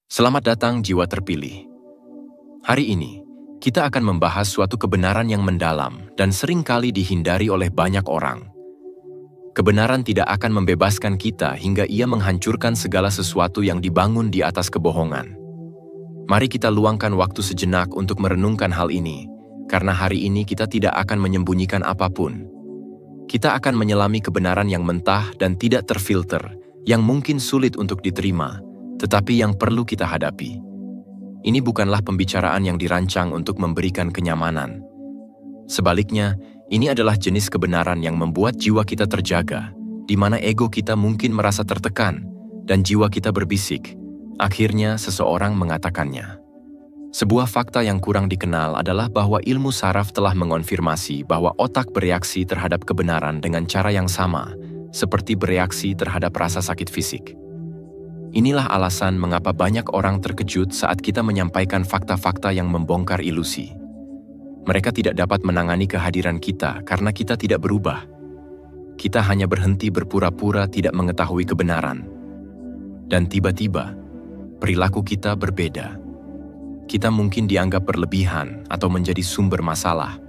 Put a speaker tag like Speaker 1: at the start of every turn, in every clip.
Speaker 1: Selamat datang jiwa terpilih. Hari ini, kita akan membahas suatu kebenaran yang mendalam dan sering kali dihindari oleh banyak orang. Kebenaran tidak akan membebaskan kita hingga ia menghancurkan segala sesuatu yang dibangun di atas kebohongan. Mari kita luangkan waktu sejenak untuk merenungkan hal ini, karena hari ini kita tidak akan menyembunyikan apapun. Kita akan menyelami kebenaran yang mentah dan tidak terfilter, yang mungkin sulit untuk diterima, tetapi yang perlu kita hadapi. Ini bukanlah pembicaraan yang dirancang untuk memberikan kenyamanan. Sebaliknya, ini adalah jenis kebenaran yang membuat jiwa kita terjaga, di mana ego kita mungkin merasa tertekan, dan jiwa kita berbisik. Akhirnya, seseorang mengatakannya. Sebuah fakta yang kurang dikenal adalah bahwa ilmu saraf telah mengonfirmasi bahwa otak bereaksi terhadap kebenaran dengan cara yang sama, seperti bereaksi terhadap rasa sakit fisik. Inilah alasan mengapa banyak orang terkejut saat kita menyampaikan fakta-fakta yang membongkar ilusi. Mereka tidak dapat menangani kehadiran kita karena kita tidak berubah. Kita hanya berhenti berpura-pura tidak mengetahui kebenaran. Dan tiba-tiba, perilaku kita berbeda. Kita mungkin dianggap berlebihan atau menjadi sumber masalah.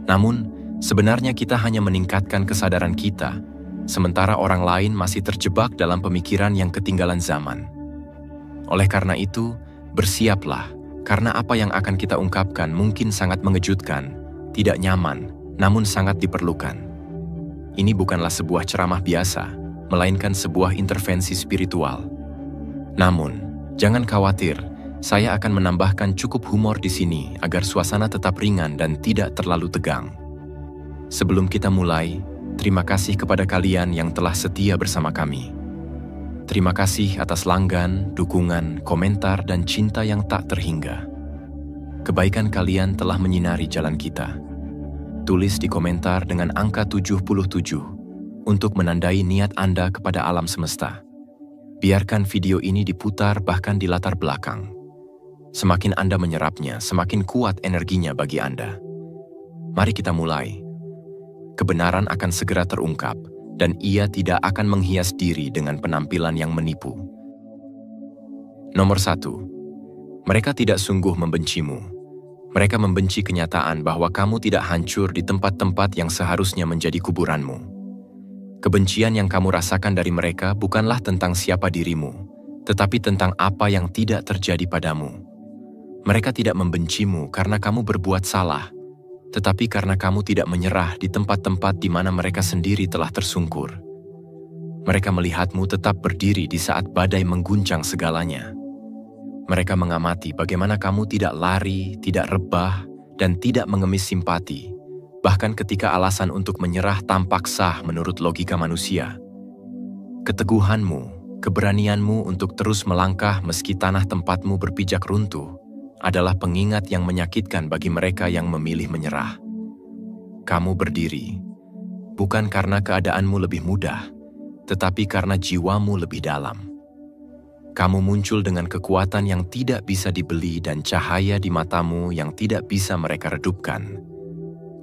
Speaker 1: Namun, sebenarnya kita hanya meningkatkan kesadaran kita, sementara orang lain masih terjebak dalam pemikiran yang ketinggalan zaman. Oleh karena itu, bersiaplah, karena apa yang akan kita ungkapkan mungkin sangat mengejutkan, tidak nyaman, namun sangat diperlukan. Ini bukanlah sebuah ceramah biasa, melainkan sebuah intervensi spiritual. Namun, jangan khawatir, saya akan menambahkan cukup humor di sini agar suasana tetap ringan dan tidak terlalu tegang. Sebelum kita mulai, terima kasih kepada kalian yang telah setia bersama kami. Terima kasih atas langgan, dukungan, komentar, dan cinta yang tak terhingga. Kebaikan kalian telah menyinari jalan kita. Tulis di komentar dengan angka 77 untuk menandai niat Anda kepada alam semesta. Biarkan video ini diputar bahkan di latar belakang. Semakin Anda menyerapnya, semakin kuat energinya bagi Anda. Mari kita mulai. Kebenaran akan segera terungkap, dan ia tidak akan menghias diri dengan penampilan yang menipu. Nomor 1. Mereka tidak sungguh membencimu. Mereka membenci kenyataan bahwa kamu tidak hancur di tempat-tempat yang seharusnya menjadi kuburanmu. Kebencian yang kamu rasakan dari mereka bukanlah tentang siapa dirimu, tetapi tentang apa yang tidak terjadi padamu. Mereka tidak membencimu karena kamu berbuat salah, tetapi karena kamu tidak menyerah di tempat-tempat di mana mereka sendiri telah tersungkur. Mereka melihatmu tetap berdiri di saat badai mengguncang segalanya. Mereka mengamati bagaimana kamu tidak lari, tidak rebah, dan tidak mengemis simpati, bahkan ketika alasan untuk menyerah tampak sah menurut logika manusia. Keteguhanmu, keberanianmu untuk terus melangkah meski tanah tempatmu berpijak runtuh, adalah pengingat yang menyakitkan bagi mereka yang memilih menyerah. Kamu berdiri, bukan karena keadaanmu lebih mudah, tetapi karena jiwamu lebih dalam. Kamu muncul dengan kekuatan yang tidak bisa dibeli dan cahaya di matamu yang tidak bisa mereka redupkan.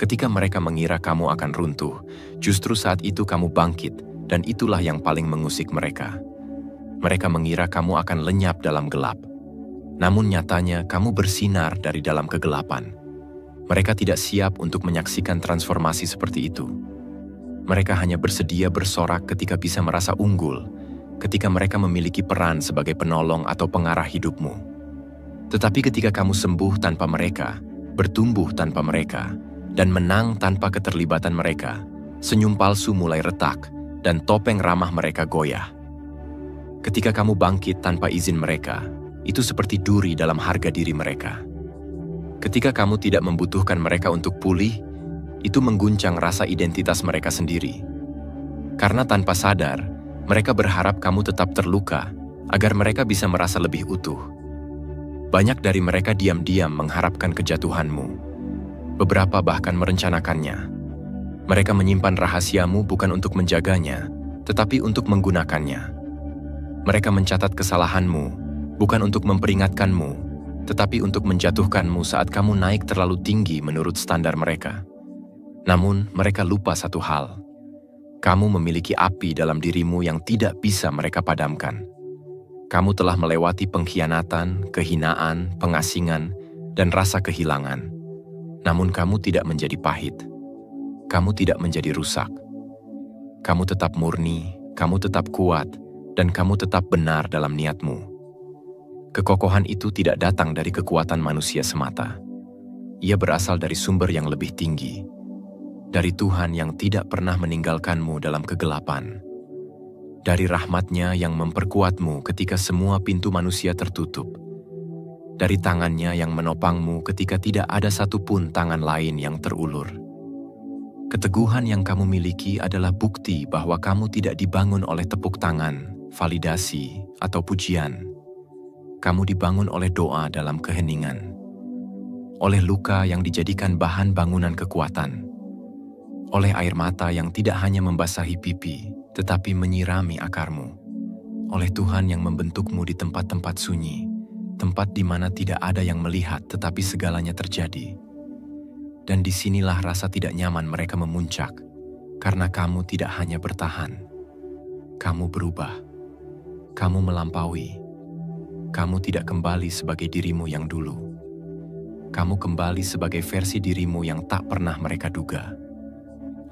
Speaker 1: Ketika mereka mengira kamu akan runtuh, justru saat itu kamu bangkit, dan itulah yang paling mengusik mereka. Mereka mengira kamu akan lenyap dalam gelap. Namun nyatanya kamu bersinar dari dalam kegelapan. Mereka tidak siap untuk menyaksikan transformasi seperti itu. Mereka hanya bersedia bersorak ketika bisa merasa unggul, ketika mereka memiliki peran sebagai penolong atau pengarah hidupmu. Tetapi ketika kamu sembuh tanpa mereka, bertumbuh tanpa mereka, dan menang tanpa keterlibatan mereka, senyum palsu mulai retak, dan topeng ramah mereka goyah. Ketika kamu bangkit tanpa izin mereka, itu seperti duri dalam harga diri mereka. Ketika kamu tidak membutuhkan mereka untuk pulih, itu mengguncang rasa identitas mereka sendiri. Karena tanpa sadar, mereka berharap kamu tetap terluka, agar mereka bisa merasa lebih utuh. Banyak dari mereka diam-diam mengharapkan kejatuhanmu. Beberapa bahkan merencanakannya. Mereka menyimpan rahasiamu bukan untuk menjaganya, tetapi untuk menggunakannya. Mereka mencatat kesalahanmu, bukan untuk memperingatkanmu, tetapi untuk menjatuhkanmu saat kamu naik terlalu tinggi menurut standar mereka. Namun, mereka lupa satu hal. Kamu memiliki api dalam dirimu yang tidak bisa mereka padamkan. Kamu telah melewati pengkhianatan, kehinaan, pengasingan, dan rasa kehilangan. Namun kamu tidak menjadi pahit. Kamu tidak menjadi rusak. Kamu tetap murni, kamu tetap kuat, dan kamu tetap benar dalam niatmu. Kekokohan itu tidak datang dari kekuatan manusia semata. Ia berasal dari sumber yang lebih tinggi, dari Tuhan yang tidak pernah meninggalkanmu dalam kegelapan, dari rahmat-Nya yang memperkuatmu ketika semua pintu manusia tertutup, dari tangan-Nya yang menopangmu ketika tidak ada satupun tangan lain yang terulur. Keteguhan yang kamu miliki adalah bukti bahwa kamu tidak dibangun oleh tepuk tangan, validasi, atau pujian. Kamu dibangun oleh doa dalam keheningan, oleh luka yang dijadikan bahan bangunan kekuatan, oleh air mata yang tidak hanya membasahi pipi, tetapi menyirami akarmu, oleh Tuhan yang membentukmu di tempat-tempat sunyi, tempat di mana tidak ada yang melihat tetapi segalanya terjadi. Dan disinilah rasa tidak nyaman mereka memuncak, karena kamu tidak hanya bertahan, kamu berubah, kamu melampaui. Kamu tidak kembali sebagai dirimu yang dulu. Kamu kembali sebagai versi dirimu yang tak pernah mereka duga.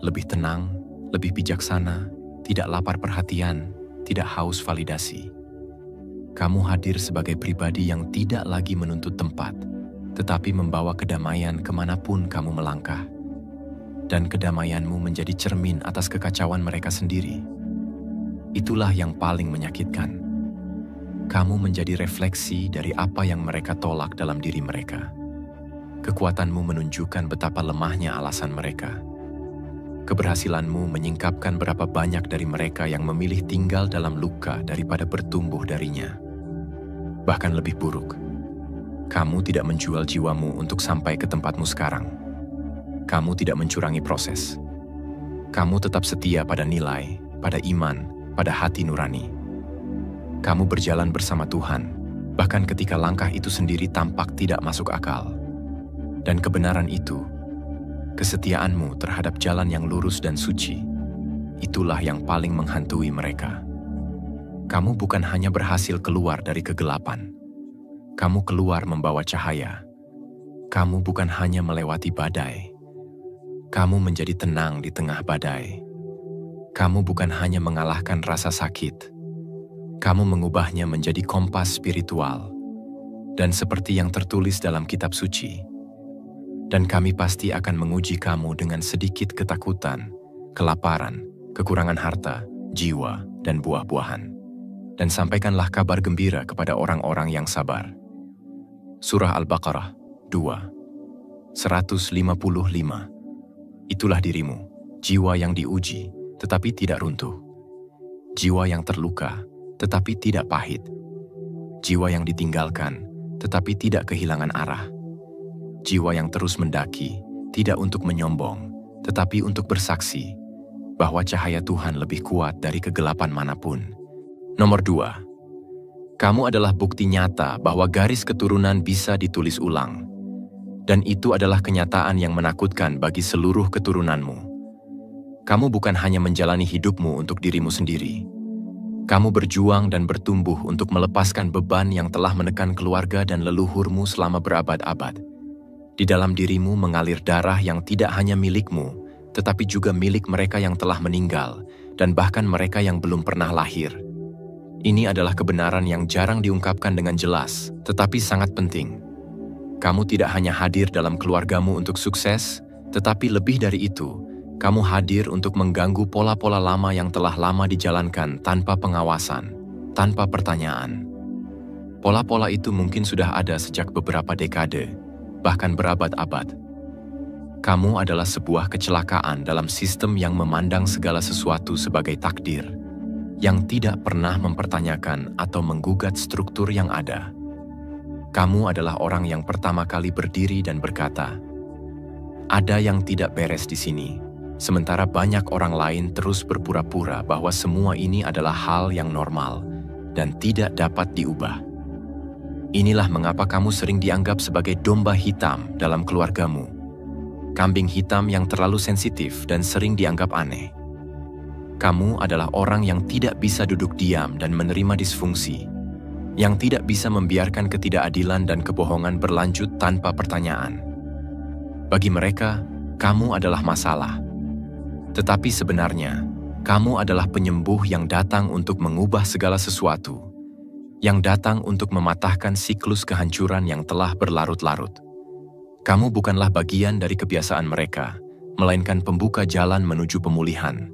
Speaker 1: Lebih tenang, lebih bijaksana, tidak lapar perhatian, tidak haus validasi. Kamu hadir sebagai pribadi yang tidak lagi menuntut tempat, tetapi membawa kedamaian kemanapun kamu melangkah. Dan kedamaianmu menjadi cermin atas kekacauan mereka sendiri. Itulah yang paling menyakitkan. Kamu menjadi refleksi dari apa yang mereka tolak dalam diri mereka. Kekuatanmu menunjukkan betapa lemahnya alasan mereka. Keberhasilanmu menyingkapkan berapa banyak dari mereka yang memilih tinggal dalam luka daripada bertumbuh darinya. Bahkan lebih buruk, kamu tidak menjual jiwamu untuk sampai ke tempatmu sekarang. Kamu tidak mencurangi proses. Kamu tetap setia pada nilai, pada iman, pada hati nurani. Kamu berjalan bersama Tuhan, bahkan ketika langkah itu sendiri tampak tidak masuk akal. Dan kebenaran itu, kesetiaanmu terhadap jalan yang lurus dan suci, itulah yang paling menghantui mereka. Kamu bukan hanya berhasil keluar dari kegelapan, kamu keluar membawa cahaya. Kamu bukan hanya melewati badai, kamu menjadi tenang di tengah badai. Kamu bukan hanya mengalahkan rasa sakit, kamu mengubahnya menjadi kompas spiritual, dan seperti yang tertulis dalam kitab suci. Dan kami pasti akan menguji kamu dengan sedikit ketakutan, kelaparan, kekurangan harta, jiwa, dan buah-buahan. Dan sampaikanlah kabar gembira kepada orang-orang yang sabar. Surah Al-Baqarah 2, 155. Itulah dirimu, jiwa yang diuji, tetapi tidak runtuh. Jiwa yang terluka, tetapi tidak pahit. Jiwa yang ditinggalkan, tetapi tidak kehilangan arah. Jiwa yang terus mendaki, tidak untuk menyombong, tetapi untuk bersaksi bahwa cahaya Tuhan lebih kuat dari kegelapan manapun. Nomor 2, kamu adalah bukti nyata bahwa garis keturunan bisa ditulis ulang. Dan itu adalah kenyataan yang menakutkan bagi seluruh keturunanmu. Kamu bukan hanya menjalani hidupmu untuk dirimu sendiri. Kamu berjuang dan bertumbuh untuk melepaskan beban yang telah menekan keluarga dan leluhurmu selama berabad-abad. Di dalam dirimu mengalir darah yang tidak hanya milikmu, tetapi juga milik mereka yang telah meninggal, dan bahkan mereka yang belum pernah lahir. Ini adalah kebenaran yang jarang diungkapkan dengan jelas, tetapi sangat penting. Kamu tidak hanya hadir dalam keluargamu untuk sukses, tetapi lebih dari itu, kamu hadir untuk mengganggu pola-pola lama yang telah lama dijalankan tanpa pengawasan, tanpa pertanyaan. Pola-pola itu mungkin sudah ada sejak beberapa dekade, bahkan berabad-abad. Kamu adalah sebuah kecelakaan dalam sistem yang memandang segala sesuatu sebagai takdir, yang tidak pernah mempertanyakan atau menggugat struktur yang ada. Kamu adalah orang yang pertama kali berdiri dan berkata, "Ada yang tidak beres di sini." Sementara banyak orang lain terus berpura-pura bahwa semua ini adalah hal yang normal dan tidak dapat diubah. Inilah mengapa kamu sering dianggap sebagai domba hitam dalam keluargamu. Kambing hitam yang terlalu sensitif dan sering dianggap aneh. Kamu adalah orang yang tidak bisa duduk diam dan menerima disfungsi. yang tidak bisa membiarkan ketidakadilan dan kebohongan berlanjut tanpa pertanyaan. Bagi mereka, kamu adalah masalah. Tetapi sebenarnya, kamu adalah penyembuh yang datang untuk mengubah segala sesuatu, yang datang untuk mematahkan siklus kehancuran yang telah berlarut-larut. Kamu bukanlah bagian dari kebiasaan mereka, melainkan pembuka jalan menuju pemulihan.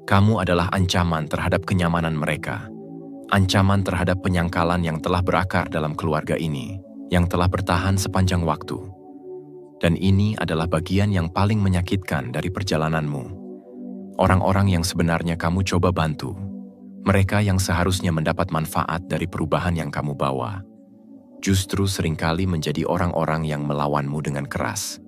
Speaker 1: Kamu adalah ancaman terhadap kenyamanan mereka, ancaman terhadap penyangkalan yang telah berakar dalam keluarga ini, yang telah bertahan sepanjang waktu. Dan ini adalah bagian yang paling menyakitkan dari perjalananmu. Orang-orang yang sebenarnya kamu coba bantu, mereka yang seharusnya mendapat manfaat dari perubahan yang kamu bawa, justru seringkali menjadi orang-orang yang melawanmu dengan keras.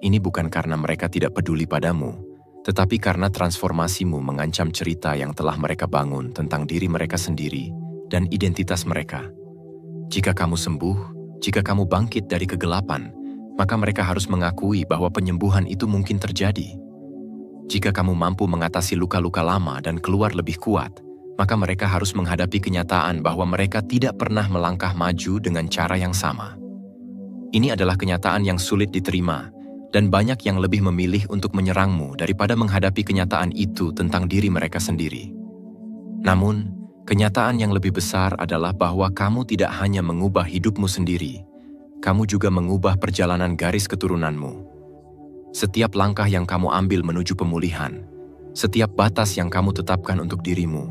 Speaker 1: Ini bukan karena mereka tidak peduli padamu, tetapi karena transformasimu mengancam cerita yang telah mereka bangun tentang diri mereka sendiri dan identitas mereka. Jika kamu sembuh, jika kamu bangkit dari kegelapan, maka mereka harus mengakui bahwa penyembuhan itu mungkin terjadi. Jika kamu mampu mengatasi luka-luka lama dan keluar lebih kuat, maka mereka harus menghadapi kenyataan bahwa mereka tidak pernah melangkah maju dengan cara yang sama. Ini adalah kenyataan yang sulit diterima, dan banyak yang lebih memilih untuk menyerangmu daripada menghadapi kenyataan itu tentang diri mereka sendiri. Namun, kenyataan yang lebih besar adalah bahwa kamu tidak hanya mengubah hidupmu sendiri, kamu juga mengubah perjalanan garis keturunanmu. Setiap langkah yang kamu ambil menuju pemulihan, setiap batas yang kamu tetapkan untuk dirimu,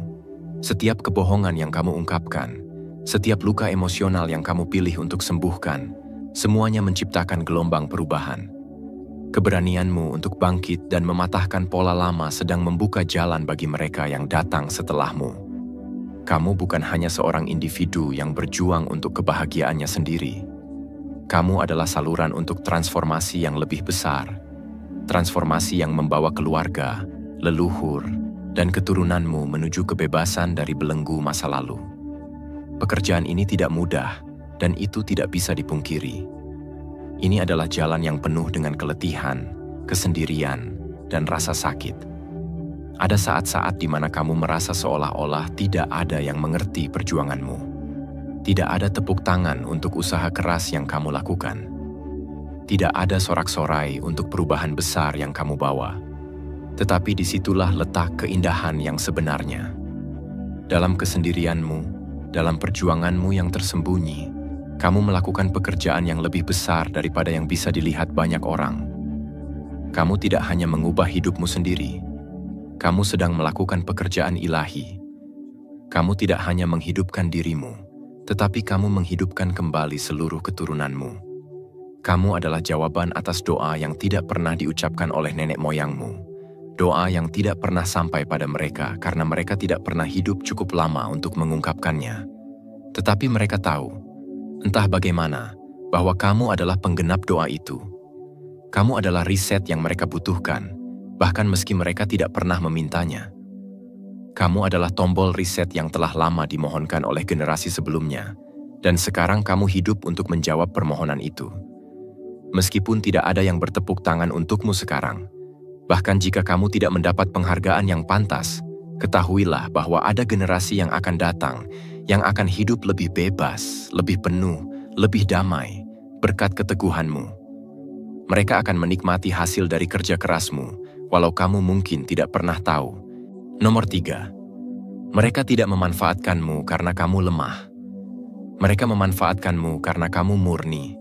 Speaker 1: setiap kebohongan yang kamu ungkapkan, setiap luka emosional yang kamu pilih untuk sembuhkan, semuanya menciptakan gelombang perubahan. Keberanianmu untuk bangkit dan mematahkan pola lama sedang membuka jalan bagi mereka yang datang setelahmu. Kamu bukan hanya seorang individu yang berjuang untuk kebahagiaannya sendiri. Kamu adalah saluran untuk transformasi yang lebih besar. Transformasi yang membawa keluarga, leluhur, dan keturunanmu menuju kebebasan dari belenggu masa lalu. Pekerjaan ini tidak mudah, dan itu tidak bisa dipungkiri. Ini adalah jalan yang penuh dengan keletihan, kesendirian, dan rasa sakit. Ada saat-saat di mana kamu merasa seolah-olah tidak ada yang mengerti perjuanganmu. Tidak ada tepuk tangan untuk usaha keras yang kamu lakukan. Tidak ada sorak-sorai untuk perubahan besar yang kamu bawa. Tetapi disitulah letak keindahan yang sebenarnya. Dalam kesendirianmu, dalam perjuanganmu yang tersembunyi, kamu melakukan pekerjaan yang lebih besar daripada yang bisa dilihat banyak orang. Kamu tidak hanya mengubah hidupmu sendiri, kamu sedang melakukan pekerjaan ilahi. Kamu tidak hanya menghidupkan dirimu, tetapi kamu menghidupkan kembali seluruh keturunanmu. Kamu adalah jawaban atas doa yang tidak pernah diucapkan oleh nenek moyangmu. Doa yang tidak pernah sampai pada mereka karena mereka tidak pernah hidup cukup lama untuk mengungkapkannya. Tetapi mereka tahu, entah bagaimana, bahwa kamu adalah penggenap doa itu. Kamu adalah riset yang mereka butuhkan, bahkan meski mereka tidak pernah memintanya. Kamu adalah tombol riset yang telah lama dimohonkan oleh generasi sebelumnya, dan sekarang kamu hidup untuk menjawab permohonan itu. Meskipun tidak ada yang bertepuk tangan untukmu sekarang, bahkan jika kamu tidak mendapat penghargaan yang pantas, ketahuilah bahwa ada generasi yang akan datang, yang akan hidup lebih bebas, lebih penuh, lebih damai, berkat keteguhanmu. Mereka akan menikmati hasil dari kerja kerasmu, walau kamu mungkin tidak pernah tahu. Nomor 3. Mereka tidak memanfaatkanmu karena kamu lemah. Mereka memanfaatkanmu karena kamu murni.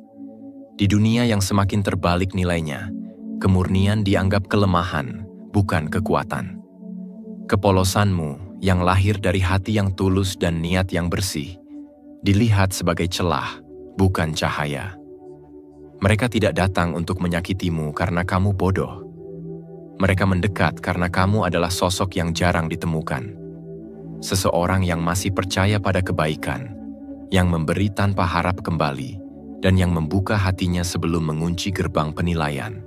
Speaker 1: Di dunia yang semakin terbalik nilainya, kemurnian dianggap kelemahan, bukan kekuatan. Kepolosanmu yang lahir dari hati yang tulus dan niat yang bersih, dilihat sebagai celah, bukan cahaya. Mereka tidak datang untuk menyakitimu karena kamu bodoh. Mereka mendekat karena kamu adalah sosok yang jarang ditemukan. Seseorang yang masih percaya pada kebaikan, yang memberi tanpa harap kembali, dan yang membuka hatinya sebelum mengunci gerbang penilaian.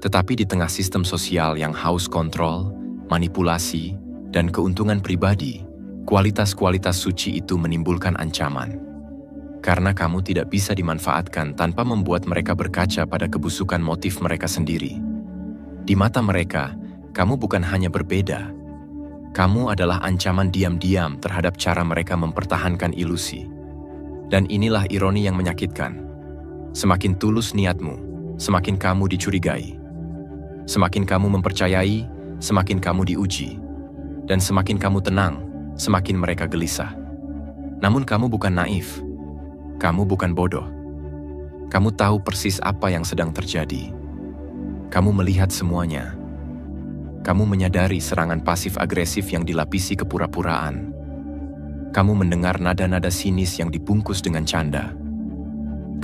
Speaker 1: Tetapi di tengah sistem sosial yang haus kontrol, manipulasi, dan keuntungan pribadi, kualitas-kualitas suci itu menimbulkan ancaman. Karena kamu tidak bisa dimanfaatkan tanpa membuat mereka berkaca pada kebusukan motif mereka sendiri. Di mata mereka, kamu bukan hanya berbeda, Kamu adalah ancaman diam-diam terhadap cara mereka mempertahankan ilusi. Dan inilah ironi yang menyakitkan. Semakin tulus niatmu, semakin kamu dicurigai. Semakin kamu mempercayai, semakin kamu diuji. Dan semakin kamu tenang, semakin mereka gelisah. Namun kamu bukan naif. Kamu bukan bodoh. Kamu tahu persis apa yang sedang terjadi. Kamu melihat semuanya. Kamu menyadari serangan pasif-agresif yang dilapisi kepura-puraan. Kamu mendengar nada-nada sinis yang dibungkus dengan canda.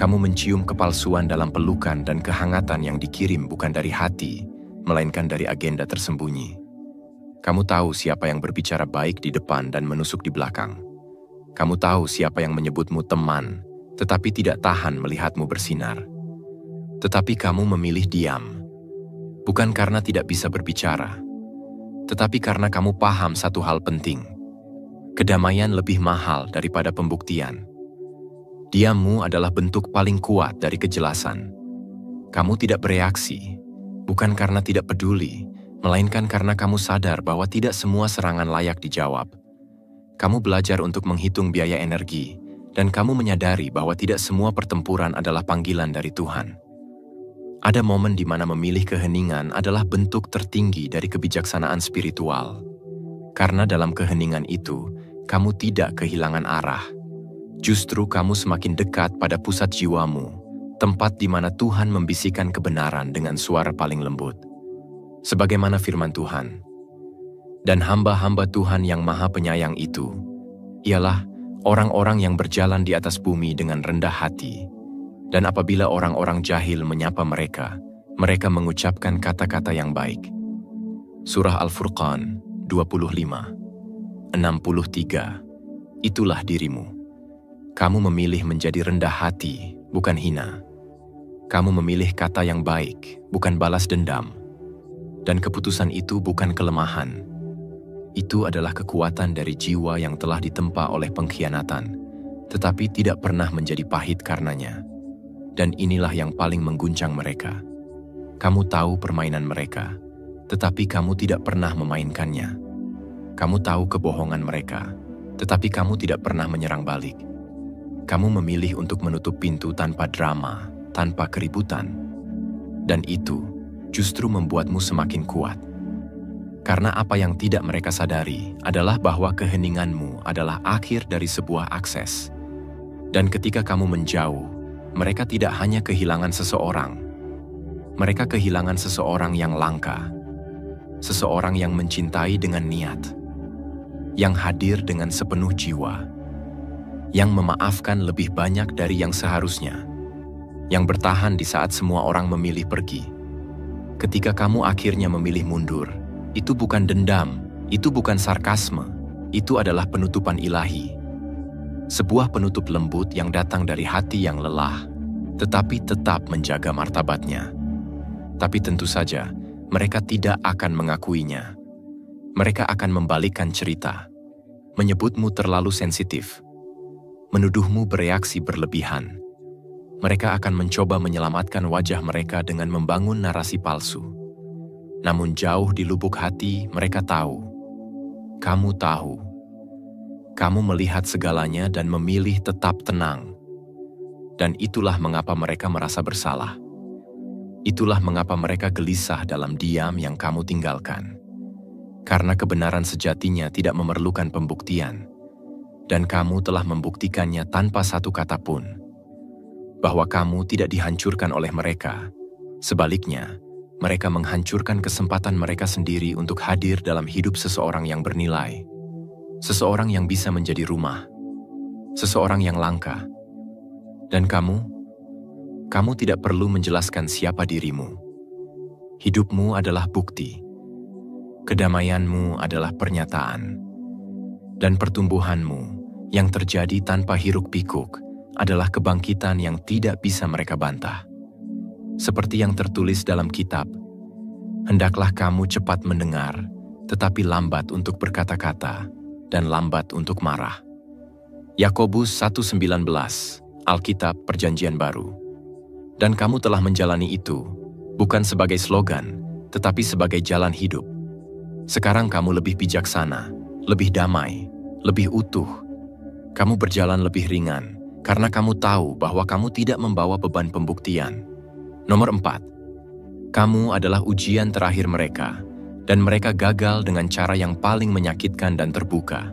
Speaker 1: Kamu mencium kepalsuan dalam pelukan dan kehangatan yang dikirim bukan dari hati, melainkan dari agenda tersembunyi. Kamu tahu siapa yang berbicara baik di depan dan menusuk di belakang. Kamu tahu siapa yang menyebutmu teman, tetapi tidak tahan melihatmu bersinar. Tetapi kamu memilih diam. Bukan karena tidak bisa berbicara, tetapi karena kamu paham satu hal penting. Kedamaian lebih mahal daripada pembuktian. Diammu adalah bentuk paling kuat dari kejelasan. Kamu tidak bereaksi, bukan karena tidak peduli, melainkan karena kamu sadar bahwa tidak semua serangan layak dijawab. Kamu belajar untuk menghitung biaya energi, dan kamu menyadari bahwa tidak semua pertempuran adalah panggilan dari Tuhan. Ada momen di mana memilih keheningan adalah bentuk tertinggi dari kebijaksanaan spiritual. Karena dalam keheningan itu, kamu tidak kehilangan arah. Justru kamu semakin dekat pada pusat jiwamu, tempat di mana Tuhan membisikkan kebenaran dengan suara paling lembut. Sebagaimana firman Tuhan, dan hamba-hamba Tuhan yang Maha Penyayang itu, ialah orang-orang yang berjalan di atas bumi dengan rendah hati. Dan apabila orang-orang jahil menyapa mereka, mereka mengucapkan kata-kata yang baik. Surah Al-Furqan 25, 63. Itulah dirimu. Kamu memilih menjadi rendah hati, bukan hina. Kamu memilih kata yang baik, bukan balas dendam. Dan keputusan itu bukan kelemahan. Itu adalah kekuatan dari jiwa yang telah ditempa oleh pengkhianatan, tetapi tidak pernah menjadi pahit karenanya. Dan inilah yang paling mengguncang mereka. Kamu tahu permainan mereka, tetapi kamu tidak pernah memainkannya. Kamu tahu kebohongan mereka, tetapi kamu tidak pernah menyerang balik. Kamu memilih untuk menutup pintu tanpa drama, tanpa keributan. Dan itu justru membuatmu semakin kuat. Karena apa yang tidak mereka sadari adalah bahwa keheninganmu adalah akhir dari sebuah akses. Dan ketika kamu menjauh, mereka tidak hanya kehilangan seseorang. Mereka kehilangan seseorang yang langka. Seseorang yang mencintai dengan niat. Yang hadir dengan sepenuh jiwa. Yang memaafkan lebih banyak dari yang seharusnya. Yang bertahan di saat semua orang memilih pergi. Ketika kamu akhirnya memilih mundur, itu bukan dendam, itu bukan sarkasme, itu adalah penutupan ilahi. Sebuah penutup lembut yang datang dari hati yang lelah, tetapi tetap menjaga martabatnya. Tapi tentu saja, mereka tidak akan mengakuinya. Mereka akan membalikkan cerita, menyebutmu terlalu sensitif, menuduhmu bereaksi berlebihan. Mereka akan mencoba menyelamatkan wajah mereka dengan membangun narasi palsu. Namun jauh di lubuk hati, mereka tahu. Kamu tahu. Kamu melihat segalanya dan memilih tetap tenang. Dan itulah mengapa mereka merasa bersalah. Itulah mengapa mereka gelisah dalam diam yang kamu tinggalkan. Karena kebenaran sejatinya tidak memerlukan pembuktian. Dan kamu telah membuktikannya tanpa satu kata pun. Bahwa kamu tidak dihancurkan oleh mereka. Sebaliknya, mereka menghancurkan kesempatan mereka sendiri untuk hadir dalam hidup seseorang yang bernilai. Seseorang yang bisa menjadi rumah. Seseorang yang langka. Dan kamu tidak perlu menjelaskan siapa dirimu. Hidupmu adalah bukti. Kedamaianmu adalah pernyataan. Dan pertumbuhanmu yang terjadi tanpa hiruk-pikuk adalah kebangkitan yang tidak bisa mereka bantah. Seperti yang tertulis dalam kitab, hendaklah kamu cepat mendengar, tetapi lambat untuk berkata-kata, dan lambat untuk marah. Yakobus 1:19, Alkitab Perjanjian Baru. Dan kamu telah menjalani itu, bukan sebagai slogan, tetapi sebagai jalan hidup. Sekarang kamu lebih bijaksana, lebih damai, lebih utuh. Kamu berjalan lebih ringan, karena kamu tahu bahwa kamu tidak membawa beban pembuktian. Nomor 4. Kamu adalah ujian terakhir mereka, dan mereka gagal dengan cara yang paling menyakitkan dan terbuka.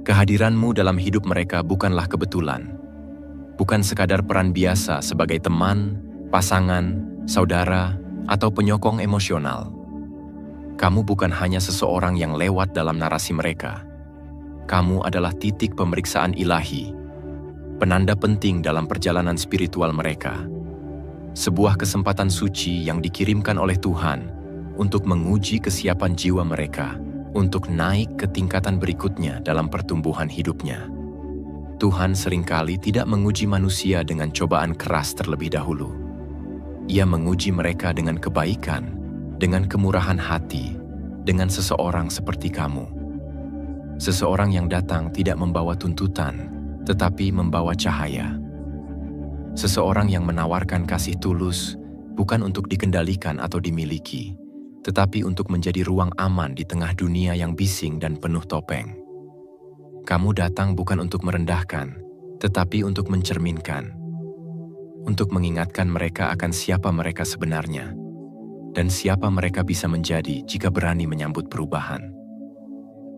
Speaker 1: Kehadiranmu dalam hidup mereka bukanlah kebetulan. Bukan sekadar peran biasa sebagai teman, pasangan, saudara, atau penyokong emosional. Kamu bukan hanya seseorang yang lewat dalam narasi mereka. Kamu adalah titik pemeriksaan ilahi, penanda penting dalam perjalanan spiritual mereka. Sebuah kesempatan suci yang dikirimkan oleh Tuhan untuk menguji kesiapan jiwa mereka untuk naik ke tingkatan berikutnya dalam pertumbuhan hidupnya. Tuhan seringkali tidak menguji manusia dengan cobaan keras terlebih dahulu. Ia menguji mereka dengan kebaikan, dengan kemurahan hati, dengan seseorang seperti kamu. Seseorang yang datang tidak membawa tuntutan, tetapi membawa cahaya. Seseorang yang menawarkan kasih tulus, bukan untuk dikendalikan atau dimiliki, tetapi untuk menjadi ruang aman di tengah dunia yang bising dan penuh topeng. Kamu datang bukan untuk merendahkan, tetapi untuk mencerminkan. Untuk mengingatkan mereka akan siapa mereka sebenarnya, dan siapa mereka bisa menjadi jika berani menyambut perubahan.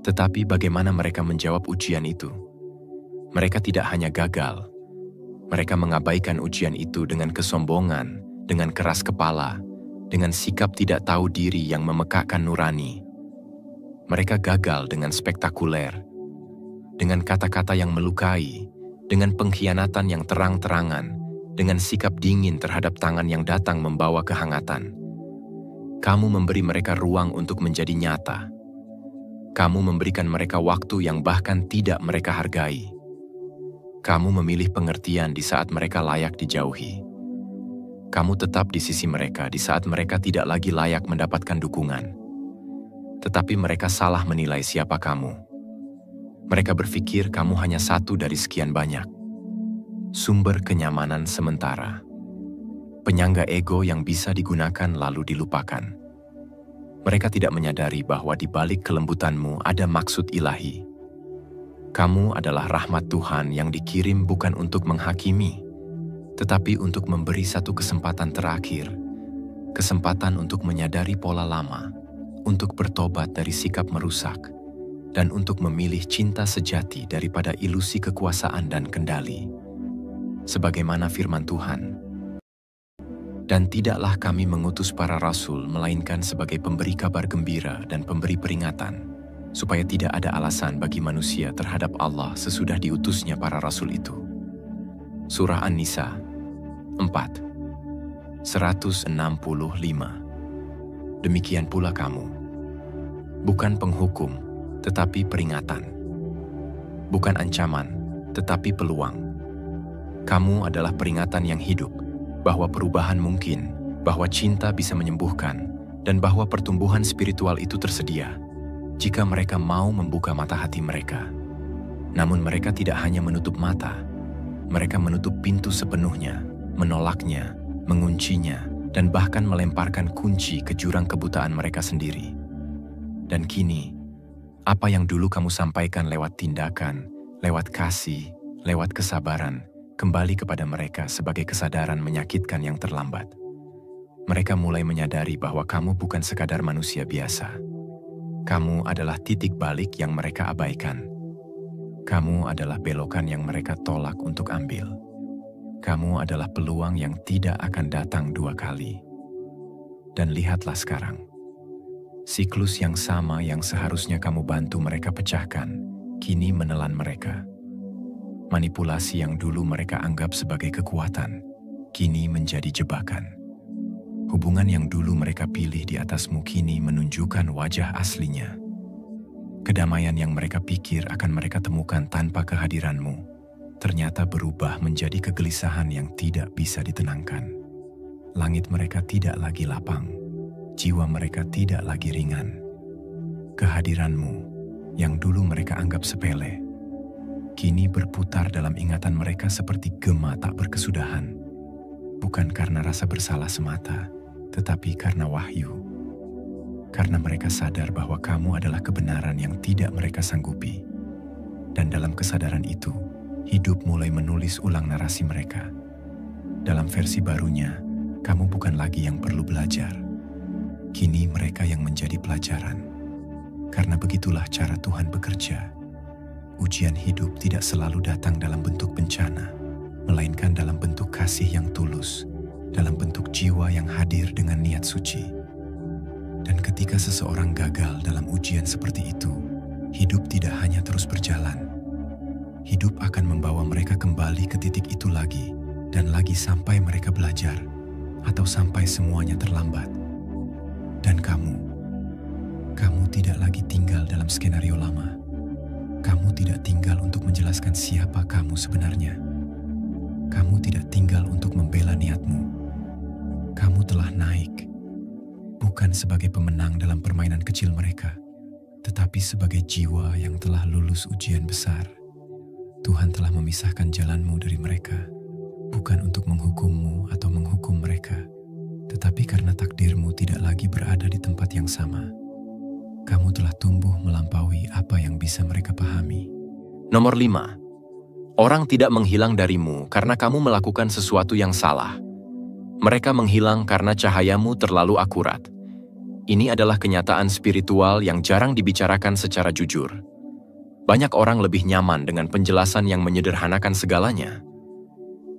Speaker 1: Tetapi bagaimana mereka menjawab ujian itu? Mereka tidak hanya gagal, mereka mengabaikan ujian itu dengan kesombongan, dengan keras kepala, dengan sikap tidak tahu diri yang memekakkan nurani. Mereka gagal dengan spektakuler, dengan kata-kata yang melukai, dengan pengkhianatan yang terang-terangan, dengan sikap dingin terhadap tangan yang datang membawa kehangatan. Kamu memberi mereka ruang untuk menjadi nyata. Kamu memberikan mereka waktu yang bahkan tidak mereka hargai. Kamu memilih pengertian di saat mereka layak dijauhi. Kamu tetap di sisi mereka di saat mereka tidak lagi layak mendapatkan dukungan. Tetapi mereka salah menilai siapa kamu. Mereka berpikir kamu hanya satu dari sekian banyak. Sumber kenyamanan sementara. Penyangga ego yang bisa digunakan lalu dilupakan. Mereka tidak menyadari bahwa di balik kelembutanmu ada maksud ilahi. Kamu adalah rahmat Tuhan yang dikirim bukan untuk menghakimi, tetapi untuk memberi satu kesempatan terakhir. Kesempatan untuk menyadari pola lama, untuk bertobat dari sikap merusak, dan untuk memilih cinta sejati daripada ilusi kekuasaan dan kendali. Sebagaimana firman Tuhan, dan tidaklah kami mengutus para rasul, melainkan sebagai pemberi kabar gembira dan pemberi peringatan, supaya tidak ada alasan bagi manusia terhadap Allah sesudah diutusnya para rasul itu. Surah An-Nisa 4:165. Demikian pula kamu. Bukan penghukum, tetapi peringatan. Bukan ancaman, tetapi peluang. Kamu adalah peringatan yang hidup, bahwa perubahan mungkin, bahwa cinta bisa menyembuhkan, dan bahwa pertumbuhan spiritual itu tersedia, jika mereka mau membuka mata hati mereka. Namun mereka tidak hanya menutup mata, mereka menutup pintu sepenuhnya, menolaknya, menguncinya, dan bahkan melemparkan kunci ke jurang kebutaan mereka sendiri. Dan kini, apa yang dulu kamu sampaikan lewat tindakan, lewat kasih, lewat kesabaran, kembali kepada mereka sebagai kesadaran menyakitkan yang terlambat. Mereka mulai menyadari bahwa kamu bukan sekadar manusia biasa. Kamu adalah titik balik yang mereka abaikan. Kamu adalah belokan yang mereka tolak untuk ambil. Kamu adalah peluang yang tidak akan datang dua kali. Dan lihatlah sekarang, siklus yang sama yang seharusnya kamu bantu mereka pecahkan, kini menelan mereka. Manipulasi yang dulu mereka anggap sebagai kekuatan, kini menjadi jebakan. Hubungan yang dulu mereka pilih di atasmu kini menunjukkan wajah aslinya. Kedamaian yang mereka pikir akan mereka temukan tanpa kehadiranmu, ternyata berubah menjadi kegelisahan yang tidak bisa ditenangkan. Langit mereka tidak lagi lapang, jiwa mereka tidak lagi ringan. Kehadiranmu, yang dulu mereka anggap sepele, kini berputar dalam ingatan mereka seperti gema tak berkesudahan. Bukan karena rasa bersalah semata, tetapi karena wahyu.
Speaker 2: karena mereka sadar bahwa kamu adalah kebenaran yang tidak mereka sanggupi. Dan dalam kesadaran itu, hidup mulai menulis ulang narasi mereka. Dalam versi barunya, kamu bukan lagi yang perlu belajar. Kini mereka yang menjadi pelajaran. Karena begitulah cara Tuhan bekerja. Ujian hidup tidak selalu datang dalam bentuk bencana, melainkan dalam bentuk kasih yang tulus, dalam bentuk jiwa yang hadir dengan niat suci. Dan ketika seseorang gagal dalam ujian seperti itu, hidup tidak hanya terus berjalan. Hidup akan membawa mereka kembali ke titik itu lagi dan lagi sampai mereka belajar, atau sampai semuanya terlambat. Dan kamu tidak lagi tinggal dalam skenario lama. Kamu tidak tinggal untuk menjelaskan siapa kamu sebenarnya. Kamu tidak tinggal untuk membela niatmu. Kamu telah naik, bukan sebagai pemenang dalam permainan kecil mereka, tetapi sebagai jiwa yang telah lulus ujian besar. Tuhan telah memisahkan jalanmu dari mereka, bukan untuk menghukummu atau menghukum mereka, tetapi karena takdirmu tidak lagi berada di tempat yang sama. Kamu telah tumbuh melampaui apa yang bisa mereka pahami.
Speaker 1: Nomor 5. Orang tidak menghilang darimu karena kamu melakukan sesuatu yang salah. Mereka menghilang karena cahayamu terlalu akurat. Ini adalah kenyataan spiritual yang jarang dibicarakan secara jujur. Banyak orang lebih nyaman dengan penjelasan yang menyederhanakan segalanya.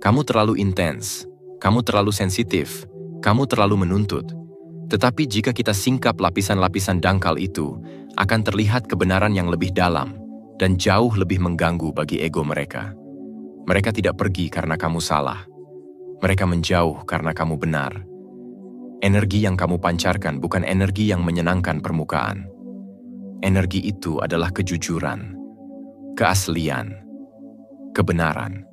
Speaker 1: Kamu terlalu intens, kamu terlalu sensitif, kamu terlalu menuntut. Tetapi jika kita singkap lapisan-lapisan dangkal itu, akan terlihat kebenaran yang lebih dalam dan jauh lebih mengganggu bagi ego mereka. Mereka tidak pergi karena kamu salah. Mereka menjauh karena kamu benar. Energi yang kamu pancarkan bukan energi yang menyenangkan permukaan. Energi itu adalah kejujuran, keaslian, kebenaran.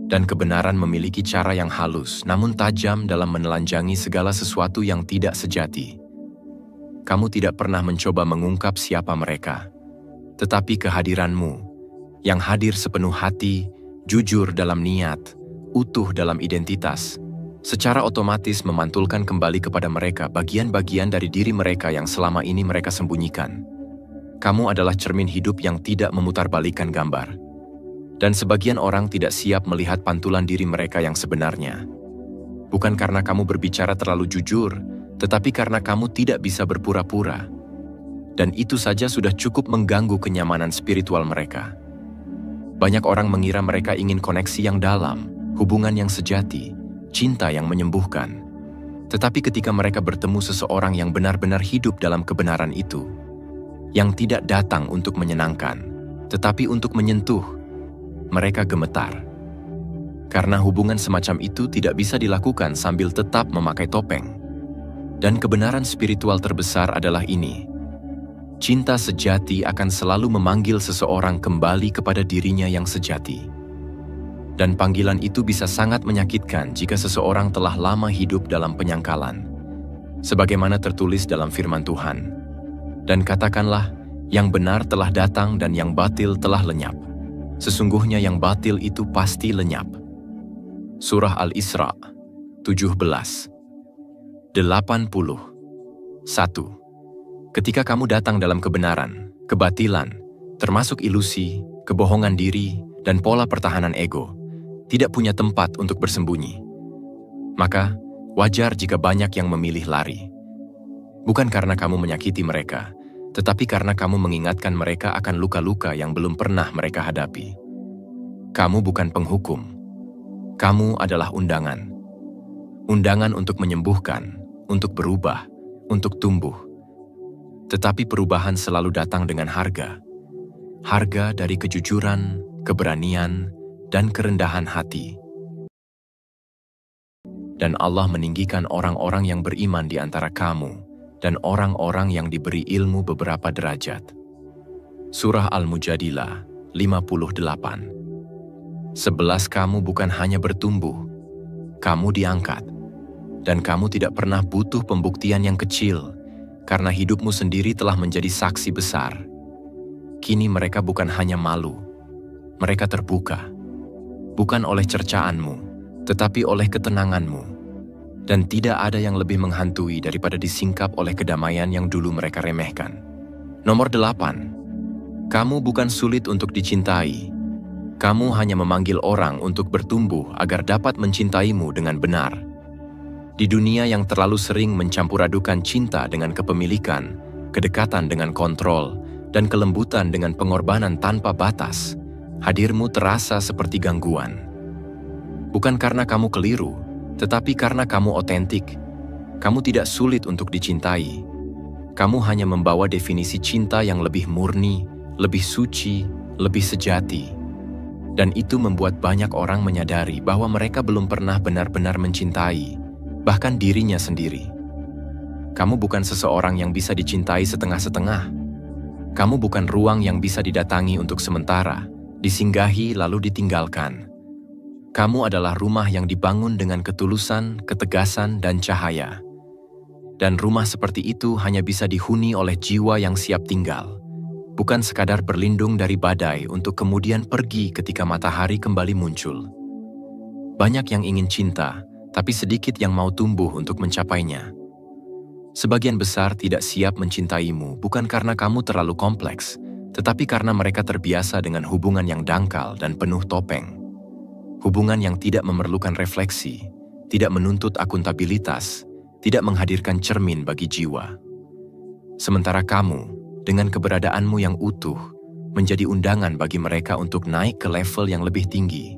Speaker 1: Dan kebenaran memiliki cara yang halus namun tajam dalam menelanjangi segala sesuatu yang tidak sejati. Kamu tidak pernah mencoba mengungkap siapa mereka, tetapi kehadiranmu, yang hadir sepenuh hati, jujur dalam niat, utuh dalam identitas, secara otomatis memantulkan kembali kepada mereka bagian-bagian dari diri mereka yang selama ini mereka sembunyikan. Kamu adalah cermin hidup yang tidak memutarbalikkan gambar. Dan sebagian orang tidak siap melihat pantulan diri mereka yang sebenarnya. Bukan karena kamu berbicara terlalu jujur, tetapi karena kamu tidak bisa berpura-pura. Dan itu saja sudah cukup mengganggu kenyamanan spiritual mereka. Banyak orang mengira mereka ingin koneksi yang dalam, hubungan yang sejati, cinta yang menyembuhkan. Tetapi ketika mereka bertemu seseorang yang benar-benar hidup dalam kebenaran itu, yang tidak datang untuk menyenangkan, tetapi untuk menyentuh, mereka gemetar. Karena hubungan semacam itu tidak bisa dilakukan sambil tetap memakai topeng. Dan kebenaran spiritual terbesar adalah ini. Cinta sejati akan selalu memanggil seseorang kembali kepada dirinya yang sejati. Dan panggilan itu bisa sangat menyakitkan jika seseorang telah lama hidup dalam penyangkalan. Sebagaimana tertulis dalam firman Tuhan. Dan katakanlah, yang benar telah datang dan yang batil telah lenyap. Sesungguhnya yang batil itu pasti lenyap. Surah Al-Isra 17 80 1. Ketika kamu datang dalam kebenaran, kebatilan, termasuk ilusi, kebohongan diri, dan pola pertahanan ego, tidak punya tempat untuk bersembunyi. Maka, wajar jika banyak yang memilih lari. Bukan karena kamu menyakiti mereka, tetapi karena kamu mengingatkan mereka akan luka-luka yang belum pernah mereka hadapi. Kamu bukan penghukum. Kamu adalah undangan. Undangan untuk menyembuhkan, untuk berubah, untuk tumbuh. Tetapi perubahan selalu datang dengan harga. Harga dari kejujuran, keberanian, dan kerendahan hati. Dan Allah meninggikan orang-orang yang beriman di antara kamu, dan orang-orang yang diberi ilmu beberapa derajat. Surah Al-Mujadilah 58. 11 Kamu bukan hanya bertumbuh, kamu diangkat. Dan kamu tidak pernah butuh pembuktian yang kecil, karena hidupmu sendiri telah menjadi saksi besar. Kini mereka bukan hanya malu, mereka terbuka. Bukan oleh cercaanmu, tetapi oleh ketenanganmu. Dan tidak ada yang lebih menghantui daripada disingkap oleh kedamaian yang dulu mereka remehkan. Nomor 8. Kamu bukan sulit untuk dicintai. Kamu hanya memanggil orang untuk bertumbuh agar dapat mencintaimu dengan benar. Di dunia yang terlalu sering mencampuradukan cinta dengan kepemilikan, kedekatan dengan kontrol, dan kelembutan dengan pengorbanan tanpa batas, hadirmu terasa seperti gangguan. Bukan karena kamu keliru, tetapi karena kamu otentik. Kamu tidak sulit untuk dicintai. Kamu hanya membawa definisi cinta yang lebih murni, lebih suci, lebih sejati. Dan itu membuat banyak orang menyadari bahwa mereka belum pernah benar-benar mencintai, bahkan dirinya sendiri. Kamu bukan seseorang yang bisa dicintai setengah-setengah. Kamu bukan ruang yang bisa didatangi untuk sementara, disinggahi lalu ditinggalkan. Kamu adalah rumah yang dibangun dengan ketulusan, ketegasan, dan cahaya. Dan rumah seperti itu hanya bisa dihuni oleh jiwa yang siap tinggal, bukan sekadar berlindung dari badai untuk kemudian pergi ketika matahari kembali muncul. Banyak yang ingin cinta, tapi sedikit yang mau tumbuh untuk mencapainya. Sebagian besar tidak siap mencintaimu bukan karena kamu terlalu kompleks, tetapi karena mereka terbiasa dengan hubungan yang dangkal dan penuh topeng. Hubungan yang tidak memerlukan refleksi, tidak menuntut akuntabilitas, tidak menghadirkan cermin bagi jiwa. Sementara kamu, dengan keberadaanmu yang utuh, menjadi undangan bagi mereka untuk naik ke level yang lebih tinggi,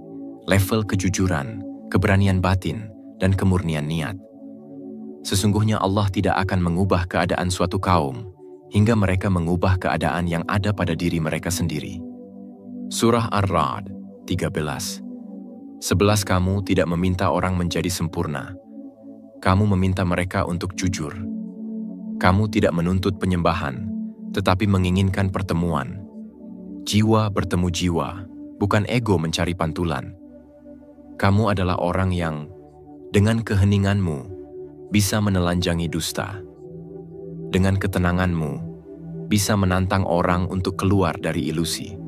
Speaker 1: level kejujuran, keberanian batin, dan kemurnian niat. Sesungguhnya Allah tidak akan mengubah keadaan suatu kaum, hingga mereka mengubah keadaan yang ada pada diri mereka sendiri. Surah Ar-Ra'd 13. 11 Kamu tidak meminta orang menjadi sempurna. Kamu meminta mereka untuk jujur. Kamu tidak menuntut penyembahan, tetapi menginginkan pertemuan. Jiwa bertemu jiwa, bukan ego mencari pantulan. Kamu adalah orang yang, dengan keheninganmu, bisa menelanjangi dusta. Dengan ketenanganmu, bisa menantang orang untuk keluar dari ilusi.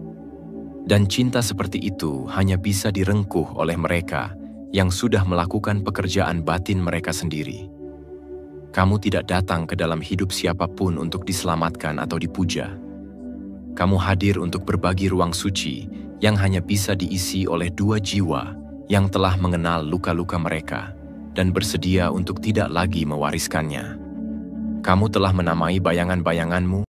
Speaker 1: Dan cinta seperti itu hanya bisa direngkuh oleh mereka yang sudah melakukan pekerjaan batin mereka sendiri. Kamu tidak datang ke dalam hidup siapapun untuk diselamatkan atau dipuja. Kamu hadir untuk berbagi ruang suci yang hanya bisa diisi oleh dua jiwa yang telah mengenal luka-luka mereka dan bersedia untuk tidak lagi mewariskannya. Kamu telah menamai bayangan-bayanganmu